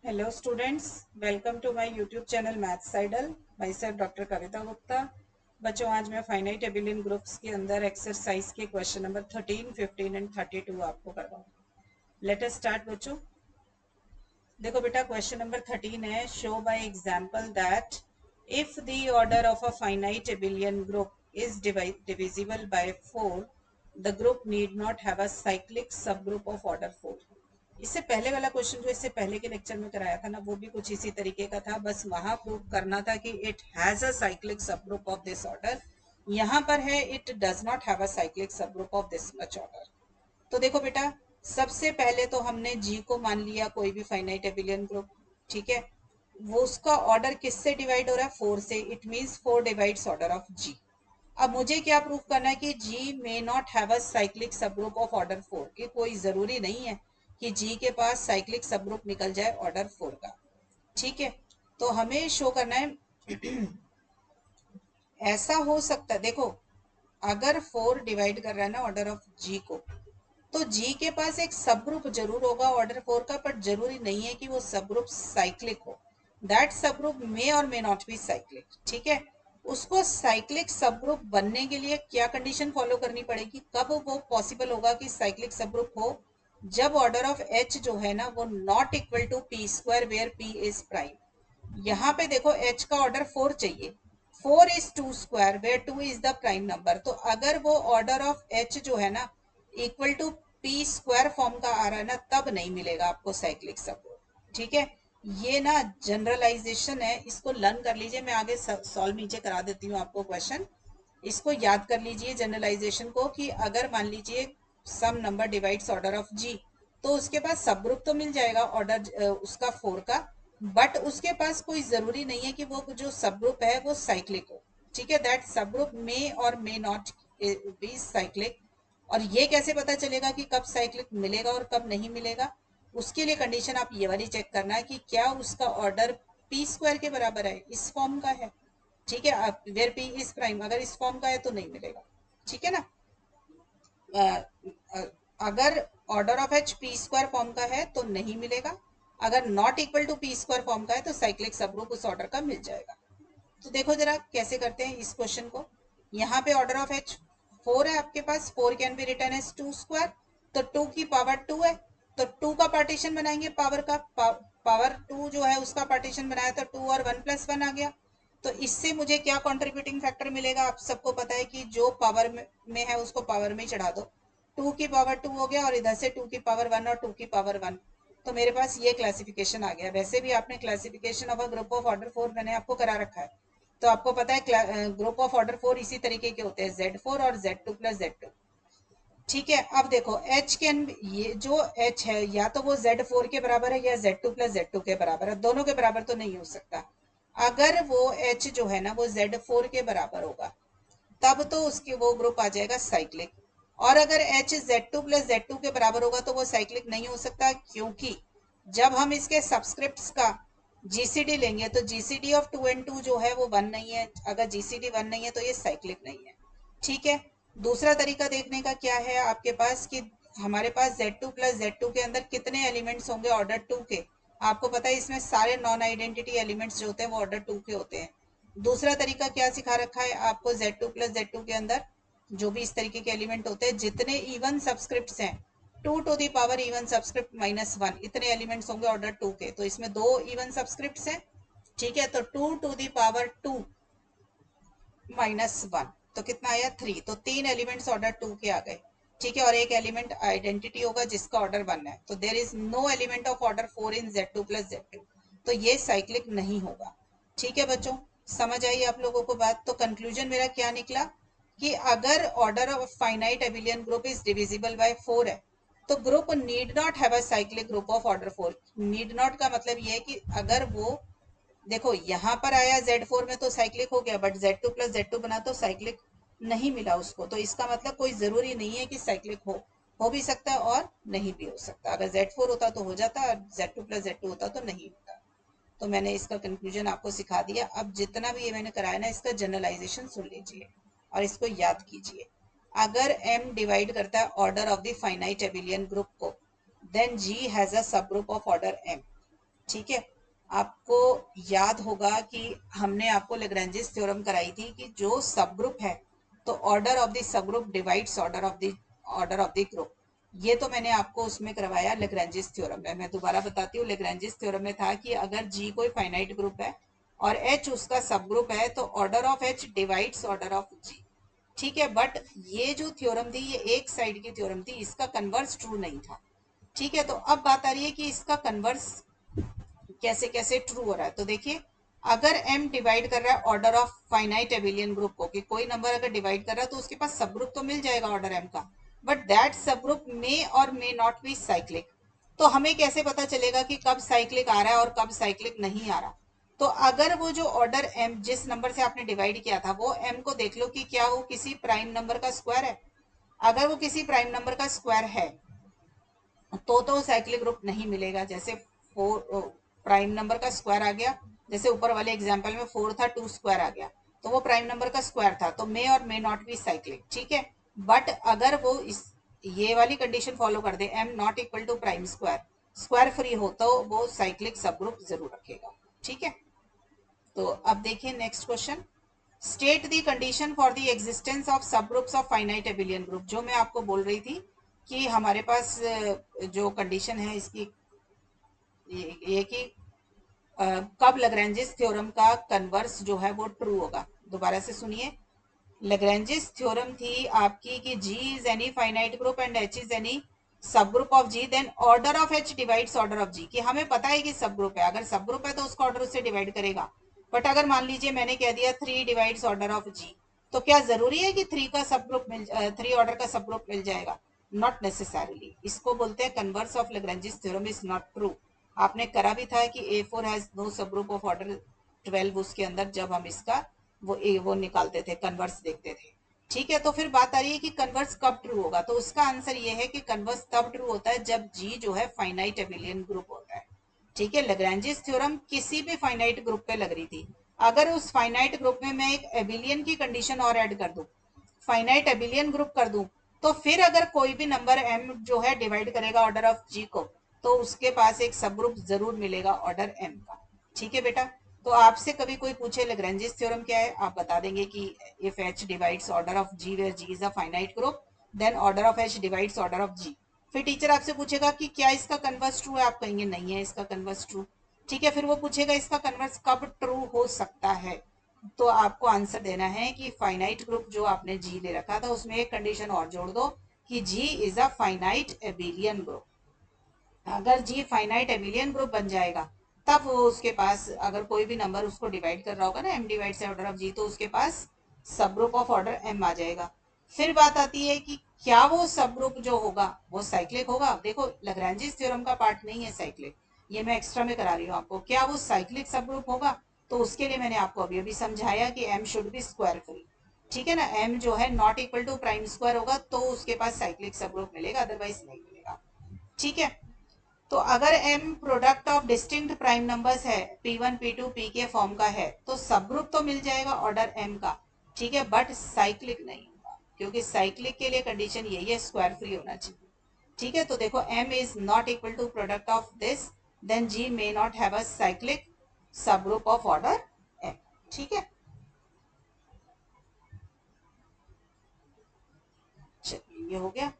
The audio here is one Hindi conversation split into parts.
Hello students, welcome to my YouTube channel maths idol. Myself doctor Kavita Gupta. बच्चों, आज मैं फाइनाइट एबिलियन ग्रुप्स के अंदर एक्सरसाइज के क्वेश्चन नंबर 13, 15 एंड 32 आपको करवाऊंगी। लेट अस स्टार्ट बच्चों। देखो बेटा, क्वेश्चन नंबर 13 है, show by example that if the order of a finite abelian group is divisible by 4, the group need not have a cyclic subgroup of order 4। इससे पहले वाला क्वेश्चन जो इससे पहले के लेक्चर में कराया था ना, वो भी कुछ इसी तरीके का था। बस वहां प्रूव करना था कि it has a cyclic subgroup of this order. यहाँ पर है it does not have a cyclic subgroup of this much order. तो देखो बेटा, सबसे पहले तो हमने जी को मान लिया कोई भी फाइनाइट एबिलियन ग्रुप। ठीक है, वो उसका ऑर्डर किससे डिवाइड हो रहा है? 4 से। It means 4 divides order of G. अब मुझे क्या प्रूफ करना है कि G may not have a cyclic subgroup of order 4, कि कोई जरूरी नहीं है कि जी के पास साइक्लिक सब ग्रुप निकल जाए ऑर्डर 4 का। ठीक है, तो हमें शो करना है ऐसा हो सकता है। देखो, अगर 4 डिवाइड कर रहा है ना ऑर्डर ऑफ जी को, तो जी के पास एक सब ग्रुप जरूर होगा ऑर्डर 4 का, बट जरूरी नहीं है कि वो सब ग्रुप साइक्लिक हो। दैट सब ग्रुप मे और मे नॉट बी साइक्लिक। ठीक है, उसको साइक्लिक सब ग्रुप बनने के लिए क्या कंडीशन फॉलो करनी पड़ेगी? कब वो पॉसिबल होगा कि साइक्लिक सब ग्रुप हो? जब ऑर्डर ऑफ एच जो है ना वो not equal to P square where P is prime. यहाँ पे देखो, एच का ऑर्डर 4 चाहिए। 4 is 2 square where 2 is the prime number. तो अगर वो ऑर्डर ऑफ एच जो है ना equal to P square form का आ रहा है ना, तब नहीं मिलेगा आपको साइक्लिक सब ग्रुप। ठीक है, ये ना जनरलाइजेशन है, इसको लर्न कर लीजिए। मैं आगे सॉल्व नीचे करा देती हूँ आपको क्वेश्चन। इसको याद कर लीजिए जनरलाइजेशन को, कि अगर मान लीजिए सम नंबर डिवाइड्स ऑर्डर ऑफ जी, तो उसके पास सब ग्रुप तो मिल जाएगा ऑर्डर उसका 4 का, बट उसके पास कोई जरूरी नहीं है कि वो जो सब ग्रुप है वो साइक्लिक हो। ठीक है, दैट सब ग्रुप मे और मे नॉट बी साइक्लिक। और ये कैसे पता चलेगा कि कब साइक्लिक मिलेगा और कब नहीं मिलेगा? उसके लिए कंडीशन आप ये वाली चेक करना है कि क्या उसका ऑर्डर पी स्क्वायर के बराबर है, इस फॉर्म का है। ठीक है, आप वेयर पी इज प्राइम, अगर इस फॉर्म का है तो नहीं मिलेगा। ठीक है ना? अ, अ, अगर order of H P square form का है तो नहीं मिलेगा। अगर not equal to P square form का है तो साइक्लिक सब ग्रुप उस ऑर्डर का मिल जाएगा। तो देखो जरा कैसे करते हैं इस क्वेश्चन को। यहाँ पे ऑर्डर ऑफ एच 4 है आपके पास, 4 can be written as 2 square. तो 2 की पावर 2 है, तो 2 का पार्टीशन बनाएंगे पावर का। पावर 2 जो है उसका पार्टीशन बनाया तो 2 और 1 + 1 आ गया। तो इससे मुझे क्या कंट्रीब्यूटिंग फैक्टर मिलेगा? आप सबको पता है कि जो पावर में है उसको पावर में ही चढ़ा दो। 2 की पावर 2 हो गया, और इधर से 2 की पावर 1 और 2 की पावर 1। तो मेरे पास ये क्लासिफिकेशन आ गया। वैसे भी आपने classification of a group of order 4 मैंने आपको करा रखा है, तो आपको पता है ग्रुप ऑफ ऑर्डर 4 इसी तरीके के होते हैं, Z4 और Z2 + Z2। ठीक है, अब देखो एच कैन, ये जो एच है या तो वो Z4 के बराबर है या Z2 + Z2 के बराबर है, दोनों के बराबर तो नहीं हो सकता। अगर वो एच जो है ना वो Z4 के बराबर होगा, तब तो उसके वो ग्रुप आ जाएगा साइक्लिक। और अगर एच Z2 + Z2 के बराबर होगा तो वो साइक्लिक नहीं हो सकता, क्योंकि जब हम इसके सब्सक्रिप्ट्स का जीसीडी लेंगे तो जीसीडी ऑफ 2 and 2 जो है वो 1 नहीं है। अगर जीसीडी 1 नहीं है तो ये साइक्लिक नहीं है। ठीक है, दूसरा तरीका देखने का क्या है आपके पास, कि हमारे पास Z2 + Z2 के अंदर कितने एलिमेंट्स होंगे ऑर्डर 2 के। आपको पता है इसमें सारे नॉन आइडेंटिटी एलिमेंट्स जो होते हैं वो ऑर्डर 2 के होते हैं। दूसरा तरीका क्या सिखा रखा है आपको, Z2 + Z2 के अंदर जो भी इस तरीके के एलिमेंट होते हैं, जितने इवन सब्सक्रिप्ट्स हैं, 2 to the power even subscript -1, इतने एलिमेंट्स होंगे ऑर्डर 2 के। तो इसमें 2 इवन सब्सक्रिप्ट्स हैं। ठीक है, तो 2 टू दी पावर 2 -1, तो कितना आया 3। तो 3 एलिमेंट्स ऑर्डर 2 के आ गए। ठीक है, और एक एलिमेंट आइडेंटिटी होगा जिसका ऑर्डर 1 है। तो there is no element of order 4 in Z2 + Z2, तो ये साइक्लिक नहीं होगा। ठीक है बच्चों, समझ आई आप लोगों को बात? तो कंक्लूजन मेरा क्या निकला, कि अगर order of finite abelian group is divisible by 4 है, तो group need not have a cyclic group of order 4। Need not का मतलब ये है कि अगर वो, देखो यहाँ पर आया Z4 में तो साइक्लिक हो गया, बट Z2 + Z2 बना तो साइक्लिक नहीं मिला उसको। तो इसका मतलब कोई जरूरी नहीं है कि साइक्लिक हो भी सकता है और नहीं भी हो सकता। अगर Z4 होता तो हो जाता, और Z2 + Z2 होता तो नहीं होता। तो मैंने इसका कंक्लूजन आपको सिखा दिया। अब जितना भी ये मैंने कराया ना, इसका जनरलाइजेशन सुन लीजिए और इसको याद कीजिए। अगर M डिवाइड करता है order of the finite abelian group को, then G has a subgroup of order M। ठीक है, आपको याद होगा कि हमने आपको लेग्रेंजिस थ्योरम कराई थी कि जो सब ग्रुप है तो order of the sub group divides order of the group. ये तो मैंने आपको उसमें करवाया लेग्रेंजिस थ्योरम में। मैं दोबारा बताती हूँ, लेग्रेंजिस थ्योरम में था कि अगर जी कोई फाइनाइट ग्रुप है और एच उसका सब ग्रुप है तो order of H divides order of G. ठीक है, बट ये जो थ्योरम थी ये एक साइड की थ्योरम थी, इसका कन्वर्स ट्रू नहीं था। ठीक है, तो अब बात आ रही है कि इसका कन्वर्स कैसे कैसे ट्रू हो रहा है। तो देखिए, अगर m डिवाइड कर रहा है order of finite abelian group को, कि कोई नंबर अगर डिवाइड कर रहा है तो उसके पास सब ग्रुप तो मिल जाएगा ऑर्डर m का, बट दैट सब ग्रुप मे और मे नॉट बी साइक्लिक। तो हमें कैसे पता चलेगा कि कब साइक्लिक आ रहा है और कब साइक्लिक नहीं आ रहा। तो अगर वो जो ऑर्डर m जिस नंबर से आपने डिवाइड किया था वो m को देख लो कि क्या वो किसी प्राइम नंबर का स्क्वायर है। अगर वो किसी प्राइम नंबर का स्क्वायर है तो साइक्लिक ग्रुप नहीं मिलेगा। जैसे फोर प्राइम नंबर का स्क्वायर आ गया, जैसे ऊपर वाले एग्जांपल में 4 था, 2 स्क्वायर आ गया, तो वो प्राइम नंबर का स्क्वायर था, तो मे और मे नॉट बी साइक्लिक। ठीक है, बट अगर वो इस ये वाली कंडीशन फॉलो कर दे, M not equal to prime square, square free हो, तो वो साइक्लिक सब ग्रुप जरूर रखेगा। ठीक है, तो अब देखिए next question. State the condition for the existence of subgroups of finite abelian group. जो मैं आपको बोल रही थी कि हमारे पास जो कंडीशन है इसकी ये कि कब लैग्रेंजिस थ्योरम का कन्वर्स जो है वो ट्रू होगा। दोबारा से सुनिए, लैग्रेंजिस थ्योरम थी आपकी कि G is any finite group and H is any subgroup of G, then order of H divides order of G। कि हमें पता है कि सब ग्रुप है, अगर सब ग्रुप है तो उसका ऑर्डर उससे डिवाइड करेगा। बट अगर मान लीजिए मैंने कह दिया 3 डिवाइड्स ऑर्डर ऑफ G, तो क्या जरूरी है कि 3 का सब ग्रुप 3 ऑर्डर का सब ग्रुप मिल जाएगा? Not necessarily. इसको बोलते हैं converse of Lagrange's theorem is not true. आपने करा भी था कि A4 has no subgroup of order 12 उसके अंदर, जब हम इसका वो निकालते थे, कन्वर्स देखते थे। ठीक है, तो फिर बात आ रही है कि कन्वर्स कब ट्रू होगा। तो उसका आंसर ये है कि कन्वर्स तब ट्रू होता है जब जी जो है फाइनाइट एबिलियन ग्रुप होता है। ठीक है, लैग्रेंजिस थ्योरम किसी भी फाइनाइट ग्रुप पे लग रही थी। अगर उस फाइनाइट ग्रुप में मैं एक एबिलियन की कंडीशन और ऐड कर दूं, फाइनाइट एबिलियन ग्रुप कर दूं, तो फिर अगर कोई भी नंबर m जो है डिवाइड करेगा ऑर्डर ऑफ g को, तो उसके पास एक सब ग्रुप जरूर मिलेगा ऑर्डर m का। ठीक है बेटा, तो आपसे कभी कोई पूछे लैग्रेंजिस थ्योरम क्या है, आप बता देंगे कि if h divides order of g where g is a finite group, then order of h divides order of g। फिर टीचर आपसे पूछेगा कि क्या इसका कन्वर्स ट्रू है, आप कहेंगे नहीं है इसका कन्वर्स ट्रू। ठीक है, फिर वो पूछेगा इसका कन्वर्स कब ट्रू हो सकता है, तो आपको आंसर देना है कि फाइनाइट ग्रुप जो आपने जी ले रखा था उसमें एक कंडीशन और जोड़ दो कि G is a finite abelian group. अगर जी फाइनाइट एबिलियन ग्रुप बन जाएगा, तब वो उसके पास अगर कोई भी नंबर उसको डिवाइड कर रहा होगा ना, एम डिवाइड से ऑर्डर ऑफ जी, तो उसके पास सब ग्रुप ऑफ ऑर्डर एम आ जाएगा। फिर बात आती है कि क्या वो सब ग्रुप जो होगा वो साइक्लिक होगा। देखो, लैग्रेंजिस थ्योरम का पार्ट नहीं है साइक्लिक, ये मैं एक्स्ट्रा में करा रही हूँ आपको। क्या वो साइक्लिक सब ग्रुप होगा? तो उसके लिए मैंने आपको अभी अभी समझाया कि M should be square free. ठीक है ना, एम जो है not equal to prime square होगा तो उसके पास साइक्लिक सब ग्रुप मिलेगा, अदरवाइज नहीं मिलेगा। ठीक है, तो अगर m product of distinct prime numbers है, p1 p2 p के फॉर्म का है, तो सब ग्रुप तो मिल जाएगा ऑर्डर m का। ठीक है, बट साइक्लिक नहीं होगा, क्योंकि साइक्लिक के लिए कंडीशन यही है, स्क्वायर फ्री होना चाहिए। ठीक है, तो देखो m is not equal to product of this, then g may not have a cyclic subgroup of order m। ठीक है, चलिए ये हो गया।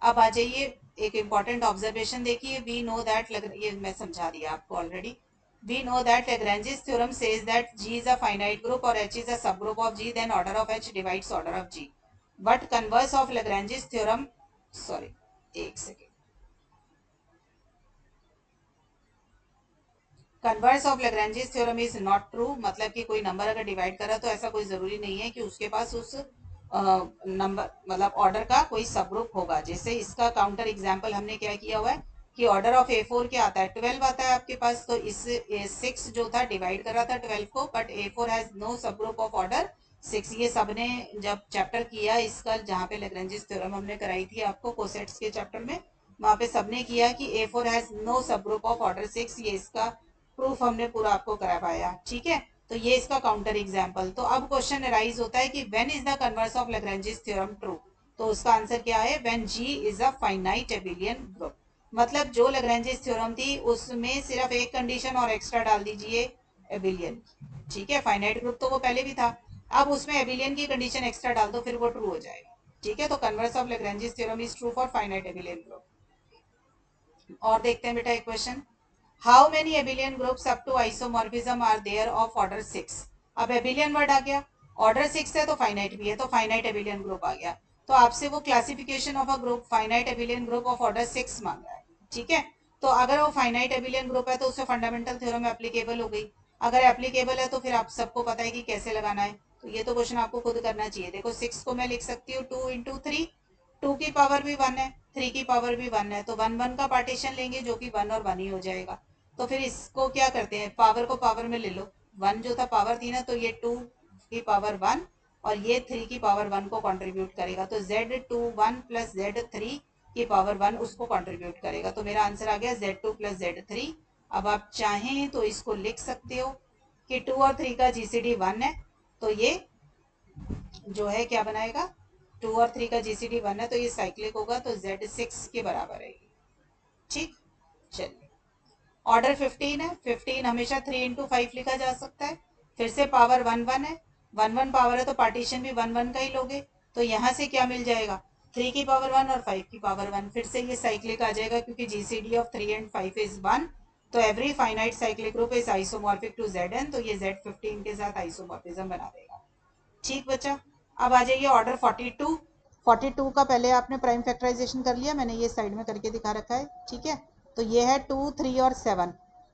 अब आ जाइए, एक इंपॉर्टेंट ऑब्जर्वेशन देखिए। वी नो दैट, ये मैं समझा दिया आपको already. We know that Lagrange's theorem says that G is a finite group और H is a subgroup of G, then order of H divides order of G। But converse of Lagrange's theorem, sorry एक second, converse of Lagrange's theorem is not true. मतलब कि कोई नंबर अगर डिवाइड कर रहा है तो ऐसा कोई जरूरी नहीं है कि उसके पास उस नंबर मतलब ऑर्डर का कोई सब ग्रुप होगा। जैसे इसका काउंटर एग्जांपल हमने क्या किया हुआ है कि ऑर्डर ऑफ A4 क्या आता है, 12 आता है आपके पास, तो इस 6 जो था डिवाइड कर रहा था 12 को, but A4 has no subgroup of order 6। ये सबने जब चैप्टर किया इसका, जहाँ पे लैग्रेंजिस थ्योरम हमने कराई थी आपको कोसेट्स के चैप्टर में, वहां पे सबने किया कि A4 has no subgroup of order 6। ये इसका प्रूफ हमने पूरा आपको करा पाया। ठीक है, तो ये इसका काउंटर एग्जांपल। तो अब क्वेश्चन अराइज होता है कि when is the converse of Lagrange's theorem true. तो उसका आंसर क्या है, when G is a finite abelian group. मतलब जो लैग्रेंजेस थ्योरम थी उसमें सिर्फ एक कंडीशन और एक्स्ट्रा डाल दीजिए एबिलियन, ठीक है। फाइनाइट ग्रुप तो वो पहले भी था, अब उसमें एबिलियन की कंडीशन एक्स्ट्रा डाल दो, फिर वो ट्रू हो जाएगा, ठीक है। तो converse of Lagrange's theorem is true for finite abelian group. और देखते हैं बेटा एक question, how many abelian groups up to isomorphism are there of order 6। अब एबिलियन वर्ड आ गया, ऑर्डर 6 है तो फाइनाइट भी है, तो फाइनाइट एबिलियन ग्रुप आ गया। तो आपसे वो classification of a group finite abelian group of order 6 मांग रहा है, ठीक है। तो अगर वो फाइनाइट एबिलियन ग्रुप है तो उससे फंडामेंटल थ्योरम एप्लीकेबल हो गई। अगर एप्लीकेबल है तो फिर आप सबको पता है कि कैसे लगाना है, तो ये तो क्वेश्चन आपको खुद करना चाहिए। देखो 6 को मैं लिख सकती हूँ 2 × 3, 2 की पावर भी 1 है, 3 की पावर भी 1 है, तो 1 1 का पार्टीशन लेंगे जो कि 1 और 1 ही हो जाएगा। तो फिर इसको क्या करते हैं, पावर को पावर में ले लो, 1 जो था पावर थी ना, तो ये 2 की पावर 1 और ये 3 की पावर 1 को कंट्रीब्यूट करेगा, तो Z21 प्लस Z3 की पावर 1 उसको कंट्रीब्यूट करेगा। तो मेरा आंसर आ गया Z2 प्लस Z3। अब आप चाहें तो इसको लिख सकते हो कि 2 और 3 का GCD 1 है, तो ये जो है क्या बनाएगा, 2 और 3 का GCD 1 है तो ये साइक्लिक होगा, तो Z6 के बराबर है, ठीक। चलिए, ऑर्डर 15 है, 15 हमेशा 3 × 5 लिखा जा सकता है। फिर से पावर 1 1 है, 1 1 पावर है तो पार्टीशन भी 1 1 का ही लोगे, तो यहाँ से क्या मिल जाएगा, 3 की पावर 1 और 5 की पावर 1, फिर से ये साइक्लिक आ जाएगा क्योंकि GCD ऑफ 3 एंड 5 इज 1। तो every finite cyclic group is isomorphic to Zn, तो ये Z15 के साथ आइसोमॉर्फिज्म बना देगा, ठीक बच्चा। अब आ जाइए ऑर्डर 42। 42 का पहले आपने प्राइम फैक्टराइजेशन कर लिया, मैंने ये साइड में करके दिखा रखा है, ठीक है। तो ये है 2 3 और 7,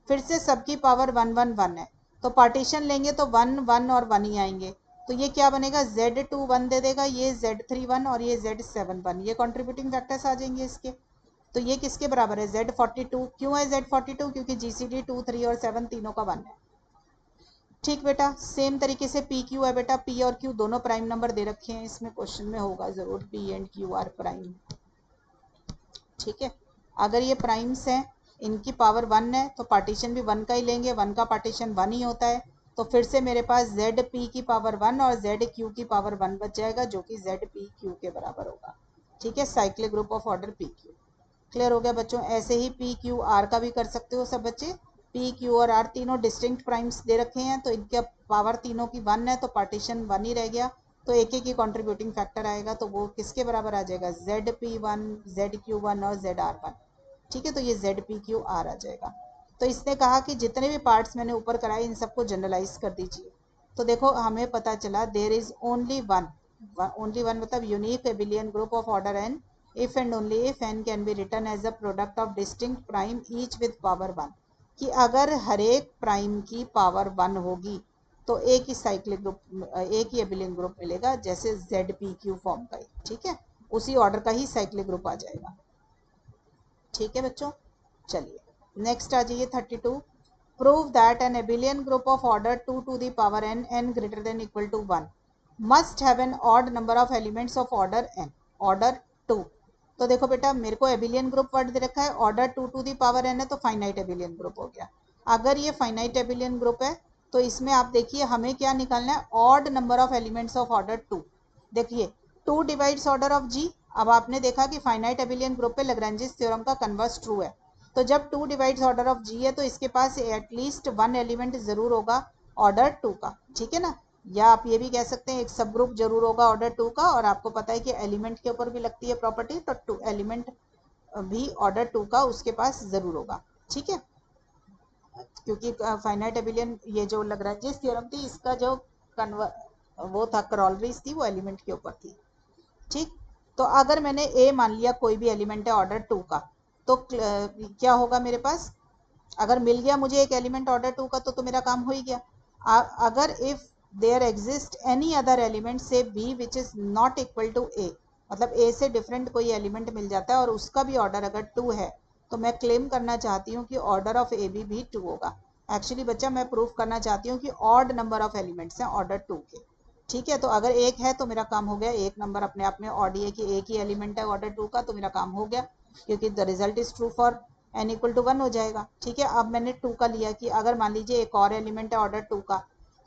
फिर से सबकी पावर 1 1 1 है, तो पार्टीशन लेंगे तो 1 1 और 1 ही आएंगे, तो ये क्या बनेगा, Z2 1 दे देगा, ये Z3 1 और ये Z7 1, ये कॉन्ट्रीब्यूटिंग फैक्टर्स आ जाएंगे इसके। तो ये किसके बराबर है, Z42। क्यों है Z42, क्योंकि GCD 2 3 और 7 तीनों का 1 है, ठीक बेटा। सेम तरीके से पी क्यू है बेटा, पी और क्यू दोनों प्राइम नंबर दे रखे हैं, इसमें क्वेश्चन में होगा जरूर P and Q R prime, ठीक है। अगर ये प्राइम्स हैं, इनकी पावर 1 है तो पार्टीशन भी 1 का ही लेंगे, 1 का पार्टीशन 1 ही होता है, तो फिर से मेरे पास जेड पी की पावर 1 और जेड क्यू की पावर 1 बच जाएगा जो कि जेड पी क्यू के बराबर होगा, ठीक है। Cyclic group of order P Q. Clear हो गया बच्चों। ऐसे ही पी क्यू आर का भी कर सकते हो सब बच्चे, पी क्यू और आर तीनों डिस्टिंक्ट प्राइम्स दे रखे हैं, तो इनके पावर तीनों की 1 है तो पार्टीशन 1 ही रह गया, तो एक एक ही कॉन्ट्रीब्यूटिंग फैक्टर आएगा, तो वो किसके बराबर आ जाएगा, ZP1 ZQ1 और ZR1, ठीक है। तो ये ZPQR आ जाएगा। तो इसने कहा कि जितने भी पार्ट्स मैंने ऊपर कराए इन सबको जनरलाइज कर दीजिए। तो देखो हमें पता चला there is only one, only one मतलब unique abelian group of order n if and only if n can be written as a product of distinct prime each with power 1, कि अगर हर एक प्राइम की पावर 1 होगी तो एक ही साइक्लिक ग्रुप, एक ही एबिलियन ग्रुप मिलेगा, जैसे ZPQ फॉर्म का ही, ठीक है, उसी ऑर्डर का ही साइक्लिक ग्रुप आ जाएगा, ठीक है बच्चों। चलिए नेक्स्ट आ जाइए 32। Prove that an abelian group of order 2 to the power n n greater than equal to 1 must have an odd number of elements of order n, order 2। तो देखो बेटा मेरे को एबिलियन ग्रुप वर्ड दे रखा है, order 2 to the power n है तो फाइनाइट एबिलियन ग्रुप हो गया। अगर ये फाइनाइट एबिलियन ग्रुप है तो इसमें आप देखिए हमें क्या निकालना है, odd number of elements of order 2। देखिए 2 डिवाइड्स ऑर्डर ऑफ जी, अब आपने देखा कि फाइनाइट एबिलियन ग्रुप पे लैग्रेंजेस थ्योरम का कन्वर्स ट्रू है, तो जब 2 डिवाइड्स ऑर्डर ऑफ जी है तो इसके पास एटलीस्ट 1 एलिमेंट जरूर होगा ऑर्डर 2 का, ठीक है ना। या आप ये भी कह सकते हैं एक सब ग्रुप जरूर होगा ऑर्डर 2 का, और आपको पता है कि एलिमेंट के ऊपर भी लगती है प्रॉपर्टी, तो 2 एलिमेंट भी ऑर्डर 2 का उसके पास जरूर होगा, ठीक है। क्योंकि फाइनाइट एबिलियन ये जो लैग्रेंजेस थ्योरम थी इसका जो कन्वर वो था क्रॉलरीज थी वो एलिमेंट के ऊपर थी, ठीक। तो अगर मैंने ए मान लिया कोई भी एलिमेंट है ऑर्डर 2 का, तो क्या होगा मेरे पास, अगर मिल गया मुझे एक एलिमेंट ऑर्डर 2 का तो मेरा काम हो ही गया। अगर if there exist any other element से b which is not equal to a, मतलब ए से डिफरेंट कोई एलिमेंट मिल जाता है और उसका भी ऑर्डर अगर 2 है, तो मैं क्लेम करना चाहती हूँ कि ऑर्डर ऑफ ए बी भी 2 होगा। एक्चुअली बच्चा मैं प्रूफ करना चाहती हूँ कि ऑड नंबर ऑफ एलिमेंट्स हैं ऑर्डर 2 के, ठीक है। तो अगर एक है तो मेरा काम हो गया, एक नंबर अपने आप में ऑड है कि एक ही एलिमेंट है ऑर्डर 2 का, तो मेरा काम हो गया क्योंकि the result is true for n equal to 1 हो जाएगा, ठीक है। अब मैंने 2 का लिया कि अगर मान लीजिए एक और एलिमेंट है ऑर्डर 2 का,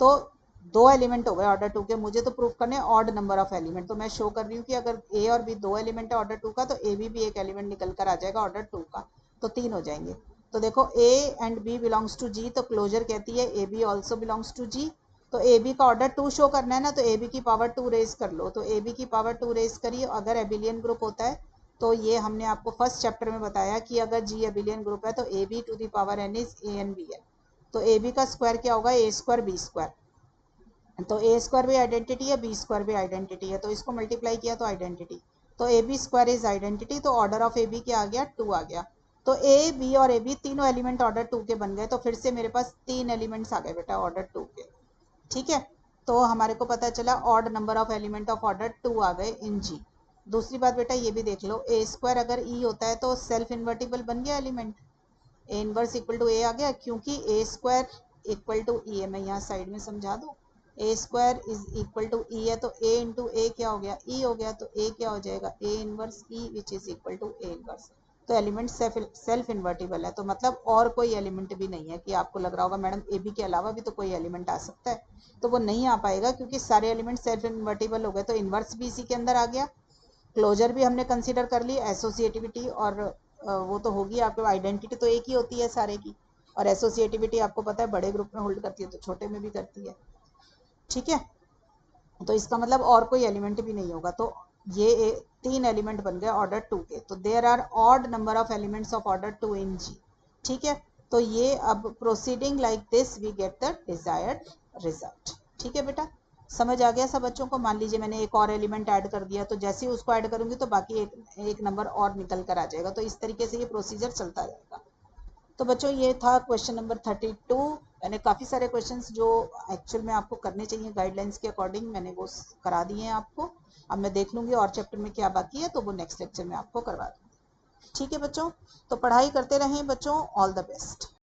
तो दो एलिमेंट हो गए ऑर्डर 2 के, मुझे तो प्रूफ करने ऑड नंबर ऑफ एलिमेंट, तो मैं शो कर रही हूँ कि अगर ए और बी दो एलिमेंट है ऑर्डर 2 का, तो ए बी भी एक एलिमेंट निकल कर आ जाएगा ऑर्डर 2 का, तो 3 हो जाएंगे। तो देखो a and b belongs to G, तो क्लोजर कहती है a b also belongs to G, तो ए बी का ऑर्डर 2 शो करना है ना, तो ए बी की पावर 2 रेज कर लो, तो ए बी की पावर 2 रेज करिए। अगर एबिलियन ग्रुप होता है तो ये हमने आपको फर्स्ट चैप्टर में बताया कि अगर जी एबिलियन ग्रुप है तो a b to the power n is a n b n, तो ए बी का स्क्वायर क्या होगा, ए स्क्वायर बी स्क्वायर, तो ए स्क्वायर भी आइडेंटिटी है, बी स्क्वायर भी आइडेंटिटी है, तो इसको मल्टीप्लाई किया तो आइडेंटिटी, तो a b square is identity, तो ऑर्डर ऑफ ए बी क्या आ गया, 2 आ गया। तो ए बी और ए बी तीनों एलिमेंट ऑर्डर 2 के बन गए, तो फिर से मेरे पास 3 एलिमेंट्स आ गए बेटा ऑर्डर 2 के, ठीक है। तो हमारे को पता चला odd number of element of order 2 आ गए इन जी। दूसरी बात बेटा ये भी देख लो, ए स्क्वायर अगर ई होता है तो सेल्फ इन्वर्टिबल बन गया element, a inverse equal to a आ गया, क्योंकि a square equal to e है, मैं यहाँ साइड में समझा दूँ, a square is equal to e है, तो ए इंटू ए क्या हो गया, ई हो गया, तो ए क्या हो जाएगा, a inverse e which is equal to a inverse, तो एलिमेंट सेल्फ इन्वर्टिबल है, तो मतलब और कोई एलिमेंट भी नहीं है, कि आपको लग रहा होगा मैडम ए बी के अलावा भी तो कोई एलिमेंट आ सकता है, तो वो नहीं आ पाएगा, क्योंकि सारे एलिमेंट सेल्फ इन्वर्टिबल हो गए, तो इनवर्स भी इसी के अंदर आ गया, क्लोजर भी हमने कंसीडर कर ली, एसोसिएटिविटी और वो तो होगी आपके, आइडेंटिटी तो एक ही होती है सारे की, और एसोसिएटिविटी आपको पता है बड़े ग्रुप में होल्ड करती है तो छोटे में भी करती है, ठीक है। तो इसका मतलब और कोई एलिमेंट भी नहीं होगा, तो ये 3 एलिमेंट बन गए ऑर्डर 2 के, तो there are odd number of elements of order 2 in G, ठीक है। तो ये अब proceeding like this we get the desired result, ठीक है बेटा, समझ आ गया सब बच्चों को। मान लीजिए मैंने एक और एलिमेंट ऐड कर दिया, तो जैसे ही उसको ऐड करूंगी तो बाकी एक नंबर और निकल कर आ जाएगा, तो इस तरीके से ये प्रोसीजर चलता रहेगा। तो बच्चों ये था क्वेश्चन नंबर 32। मैंने काफ़ी सारे क्वेश्चंस जो एक्चुअल में आपको करने चाहिए गाइडलाइंस के अकॉर्डिंग मैंने वो करा दिए हैं आपको। अब मैं देख लूँगी और चैप्टर में क्या बाकी है, तो वो नेक्स्ट लेक्चर में आपको करवा दूँगी, ठीक है बच्चों। तो पढ़ाई करते रहें बच्चों, ऑल द बेस्ट।